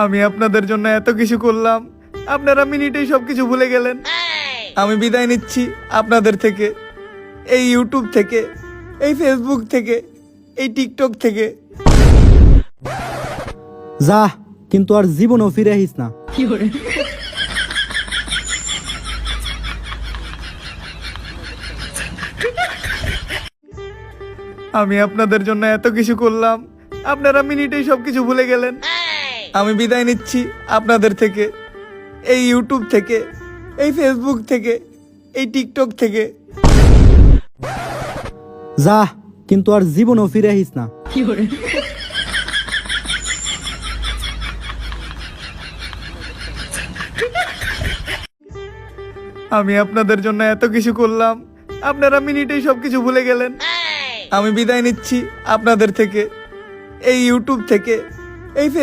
আমি আপনাদের জন্য এত কিছু করলাম, আপনারা মিনিটেই সবকিছু ভুলে গেলেন। আমি বিদায় নিচ্ছি আপনাদের থেকে, এই ইউটিউব থেকে, এই ফেসবুক থেকে, এই টিকটক থেকে। যা, কিন্তু আর জীবনও ফিরে আহিস না। আমি আপনাদের জন্য এত কিছু করলাম, আপনারা মিনিটেই সবকিছু ভুলে গেলেন। আমি বিদায় নিচ্ছি আপনাদের থেকে, এই ইউটিউব থেকে, এই ফেসবুক থেকে, এই টিকটক থেকে। যা, কিন্তু আর জীবনও ফিরে আহিস না। আমি আপনাদের জন্য এত কিছু করলাম, আপনারা মিনিটেই সবকিছু ভুলে গেলেন। আমি বিদায় নিচ্ছি আপনাদের থেকে, এই ইউটিউব থেকে, এই